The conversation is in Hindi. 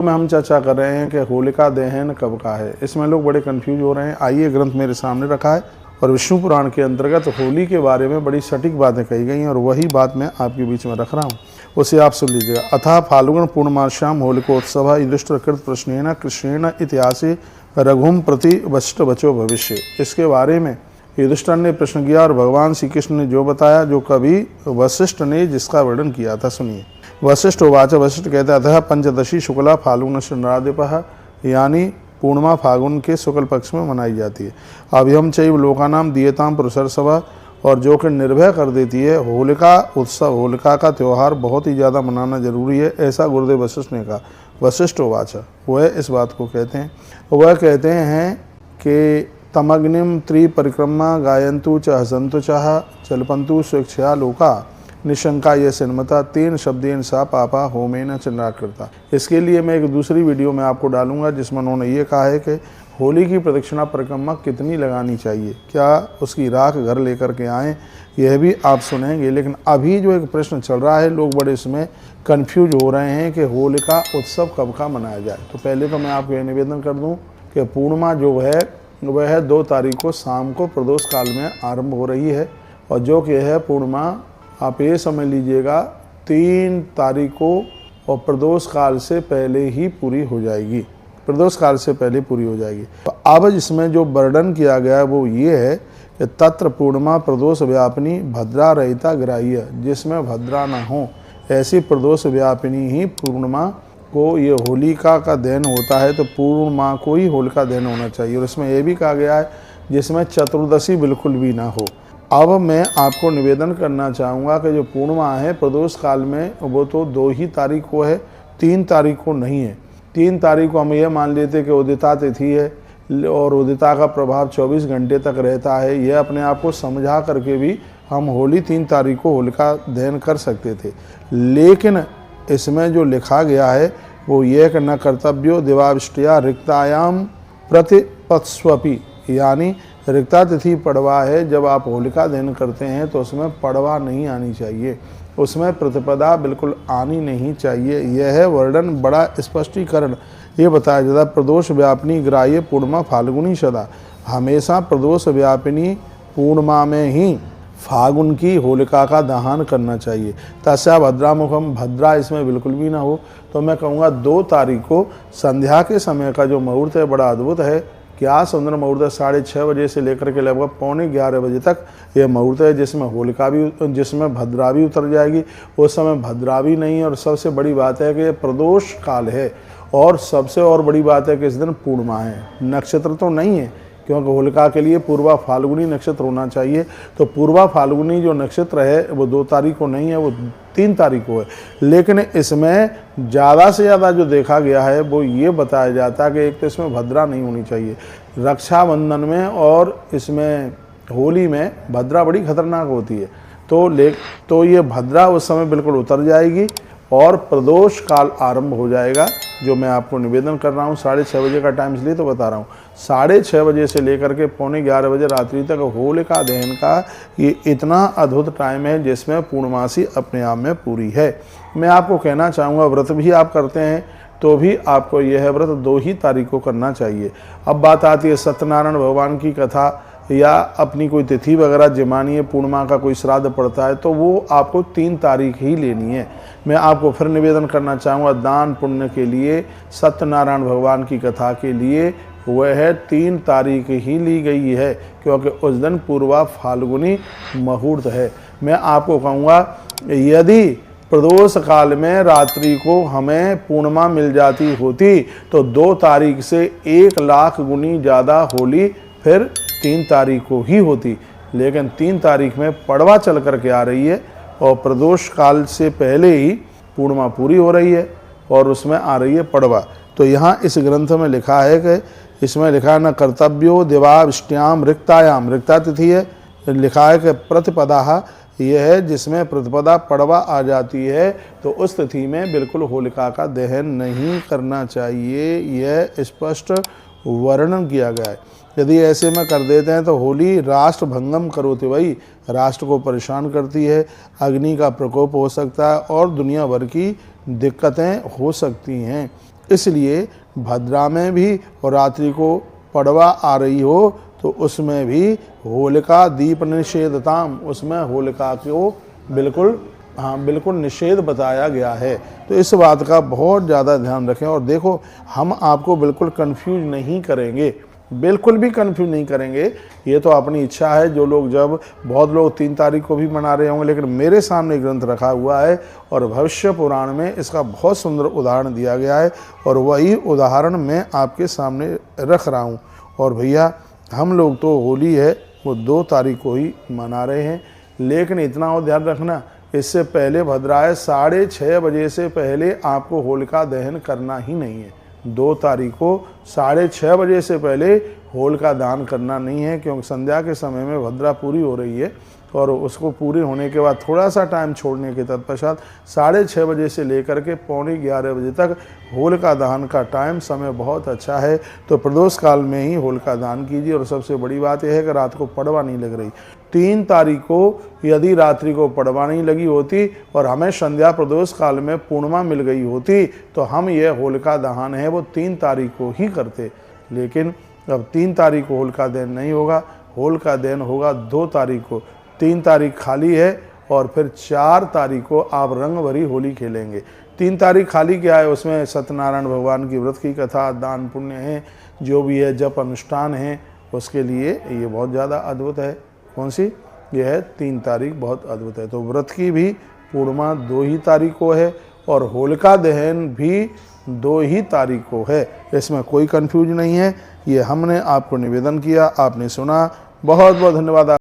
में हम चर्चा कर रहे हैं कि होलिका दहन कब का है। इसमें लोग बड़े कंफ्यूज हो रहे हैं। आइए, ग्रंथ मेरे सामने रखा है और विष्णु पुराण के अंतर्गत होली के बारे में बड़ी सटीक बातें कही गई हैं और वही बात मैं आपके बीच में रख रहा हूँ, उसे आप सुन लीजिएगा। अतः फाल्गुन पूर्णमास्याम होलिकोत्सव युधिष्ठिरकृत प्रश्नेन कृष्णेन इतिहासे रघुम प्रति वशिष्ठ बचो भविष्य। इसके बारे में युधिष्ठिर ने प्रश्न किया और भगवान श्री कृष्ण ने जो बताया, जो कभी वशिष्ठ ने जिसका वर्णन किया था, सुनिए। वशिष्ठ उवाच, वशिष्ठ कहते अतः पंचदशी शुक्ला फाल्गुन नराधिपः, यानी पूर्णिमा फाल्गुन के शुक्ल पक्ष में मनाई जाती है। अभयम चैव लोकानाम दीयताम पुरुषर्षभ, और जो कि निर्भय कर देती है। होलिका उत्सव, होलिका का त्यौहार बहुत ही ज़्यादा मनाना जरूरी है, ऐसा गुरुदेव वशिष्ठ ने कहा। वशिष्ठ उवाच, वह इस बात को कहते हैं, वह कहते हैं कि तमग्निम त्रिपरिक्रमा गायंतु च हसंतु चाह चलपंतु स्वेच्छया लोका निशंका ये सिन्मता तीन शब्देन सा पापा होमेन चंद्राकृता। इसके लिए मैं एक दूसरी वीडियो में आपको डालूंगा जिसमें उन्होंने ये कहा है कि होली की प्रदक्षिणा परिक्रमा कितनी लगानी चाहिए, क्या उसकी राख घर लेकर के आएँ, यह भी आप सुनेंगे। लेकिन अभी जो एक प्रश्न चल रहा है, लोग बड़े इसमें कन्फ्यूज हो रहे हैं कि होलिका उत्सव कब का मनाया जाए। तो पहले तो मैं आपको यह निवेदन कर दूँ कि पूर्णिमा जो है वह 2 तारीख को शाम को प्रदोष काल में आरंभ हो रही है, और जो कि है पूर्णिमा आप ये समझ लीजिएगा 3 तारीख को, और प्रदोष काल से पहले ही पूरी हो जाएगी, प्रदोष काल से पहले पूरी हो जाएगी। तो अब इसमें जो वर्णन किया गया है वो ये है कि तत्र पूर्णिमा प्रदोष व्यापिनी भद्रा रहिता ग्राह्य, जिसमें भद्रा ना हो ऐसी प्रदोष व्यापिनी ही पूर्णिमा को ये होलिका का दहन होता है। तो पूर्णिमा को ही होलिका दहन होना चाहिए। और इसमें यह भी कहा गया है जिसमें चतुर्दशी बिल्कुल भी ना हो। अब मैं आपको निवेदन करना चाहूँगा कि जो पूर्णिमा है प्रदोष काल में, वो तो 2 ही तारीख को है, 3 तारीख को नहीं है। 3 तारीख को हम ये मान लेते हैं कि उदिता तिथि है और उदिता का प्रभाव 24 घंटे तक रहता है। यह अपने आप को समझा करके भी हम होली 3 तारीख को होलिका दहन कर सकते थे। लेकिन इसमें जो लिखा गया है वो ये कि न कर्तव्यो दिवाविष्टया रिक्तायाम प्रतिपत्स्वपि, यानी रिक्ता तिथि पड़वा है। जब आप होलिका दहन करते हैं तो उसमें पड़वा नहीं आनी चाहिए, उसमें प्रतिपदा बिल्कुल आनी नहीं चाहिए। यह है वर्णन, बड़ा स्पष्टीकरण ये बताया जाता है। प्रदोष व्यापिनी ग्राह्य पूर्णिमा फाल्गुनी सदा, हमेशा प्रदोष व्यापिनी पूर्णिमा में ही फागुन की होलिका का दहन करना चाहिए। तस्या भद्रा मुखम, भद्रा इसमें बिल्कुल भी ना हो। तो मैं कहूँगा 2 तारीख को संध्या के समय का जो मुहूर्त है बड़ा अद्भुत है। क्या सुंदर मुहूर्त है, 6:30 बजे से लेकर के लगभग 11:45 बजे तक यह मुहूर्त है, जिसमें होलिका भी, जिसमें भद्रा भी उतर जाएगी। उस समय भद्रा भी नहीं है। और सबसे बड़ी बात है कि यह प्रदोष काल है, और सबसे और बड़ी बात है कि इस दिन पूर्णिमा है, नक्षत्र तो नहीं है, क्योंकि होलिका के लिए पूर्वा फाल्गुनी नक्षत्र होना चाहिए। तो पूर्वा फाल्गुनी जो नक्षत्र है वो 2 तारीख को नहीं है, वो 3 तारीख को है। लेकिन इसमें ज़्यादा से ज़्यादा जो देखा गया है वो ये बताया जाता है कि एक तो इसमें भद्रा नहीं होनी चाहिए। रक्षाबंधन में और इसमें होली में भद्रा बड़ी खतरनाक होती है। तो ये भद्रा उस समय बिल्कुल उतर जाएगी और प्रदोष काल आरंभ हो जाएगा। जो मैं आपको निवेदन कर रहा हूँ 6:30 बजे का टाइम इसलिए तो बता रहा हूँ, 6:30 बजे से लेकर के 11:45 बजे रात्रि तक होलिका दहन का ये इतना अद्भुत टाइम है जिसमें पूर्णमासी अपने आप में पूरी है। मैं आपको कहना चाहूँगा, व्रत भी आप करते हैं तो भी आपको यह व्रत 2 ही तारीख को करना चाहिए। अब बात आती है सत्यनारायण भगवान की कथा या अपनी कोई तिथि वगैरह जमानी है, पूर्णिमा का कोई श्राद्ध पड़ता है, तो वो आपको 3 तारीख ही लेनी है। मैं आपको फिर निवेदन करना चाहूँगा, दान पुण्य के लिए, सत्यनारायण भगवान की कथा के लिए वह 3 तारीख ही ली गई है, क्योंकि उस दिन पूर्वा फाल्गुनी मुहूर्त है। मैं आपको कहूँगा, यदि प्रदोष काल में रात्रि को हमें पूर्णिमा मिल जाती होती तो 2 तारीख से 1 लाख गुनी ज़्यादा होली फिर 3 तारीख को ही होती। लेकिन 3 तारीख में पड़वा चल करके आ रही है और प्रदोष काल से पहले ही पूर्णिमा पूरी हो रही है और उसमें आ रही है पड़वा। तो यहाँ इस ग्रंथ में लिखा है कि इसमें लिखा है न कर्तव्यो दिवाविष्ट्याम रिक्तायाम, रिक्ता तिथि है, लिखा है कि प्रतिपदा यह है जिसमें प्रतिपदा पड़वा आ जाती है, तो उस तिथि में बिल्कुल होलिका का दहन नहीं करना चाहिए। यह स्पष्ट वर्णन किया गया है। यदि ऐसे में कर देते हैं तो होली राष्ट्र भंगम करोति, वही राष्ट्र को परेशान करती है, अग्नि का प्रकोप हो सकता है और दुनिया भर की दिक्कतें हो सकती हैं। इसलिए भद्रा में भी और रात्रि को पड़वा आ रही हो तो उसमें भी होलिका दीप निषेधताम, उसमें होलिका को बिल्कुल निषेध बताया गया है। तो इस बात का बहुत ज़्यादा ध्यान रखें। और देखो, हम आपको बिल्कुल कंफ्यूज नहीं करेंगे, बिल्कुल भी कंफ्यूज नहीं करेंगे। ये तो अपनी इच्छा है, जो लोग जब बहुत लोग 3 तारीख को भी मना रहे होंगे, लेकिन मेरे सामने ग्रंथ रखा हुआ है और भविष्य पुराण में इसका बहुत सुंदर उदाहरण दिया गया है और वही उदाहरण मैं आपके सामने रख रहा हूँ। और भैया, हम लोग तो होली है वो 2 तारीख को ही मना रहे हैं, लेकिन इतना और ध्यान रखना, इससे पहले भद्राए 6:30 बजे से पहले आपको होलिका दहन करना ही नहीं है। 2 तारीख को 6:30 बजे से पहले होलिका दहन करना नहीं है, क्योंकि संध्या के समय में भद्रा पूरी हो रही है और उसको पूरी होने के बाद थोड़ा सा टाइम छोड़ने के तत्पश्चात 6:30 बजे से लेकर के 11:45 बजे तक होलिका दहन का टाइम समय बहुत अच्छा है। तो प्रदोष काल में ही होलिका दहन कीजिए। और सबसे बड़ी बात यह है कि रात को पड़वा नहीं लग रही। 3 तारीख को यदि रात्रि को पड़वा नहीं लगी होती और हमें संध्या प्रदोष काल में पूर्णिमा मिल गई होती तो हम ये होलिका दहन है वो 3 तारीख को ही करते। लेकिन अब 3 तारीख को होलिका दहन नहीं होगा, होलिका दहन होगा 2 तारीख को। 3 तारीख खाली है और फिर 4 तारीख को आप रंग भरी होली खेलेंगे। 3 तारीख खाली क्या है, उसमें सत्यनारायण भगवान की व्रत की कथा, दान पुण्य है, जो भी है जप अनुष्ठान है, उसके लिए ये बहुत ज़्यादा अद्भुत है। कौन सी? यह है 3 तारीख, बहुत अद्भुत है। तो व्रत की भी पूर्णिमा 2 ही तारीख को है और होलिका दहन भी 2 ही तारीख को है। इसमें कोई कन्फ्यूज नहीं है। ये हमने आपको निवेदन किया, आपने सुना। बहुत बहुत धन्यवाद।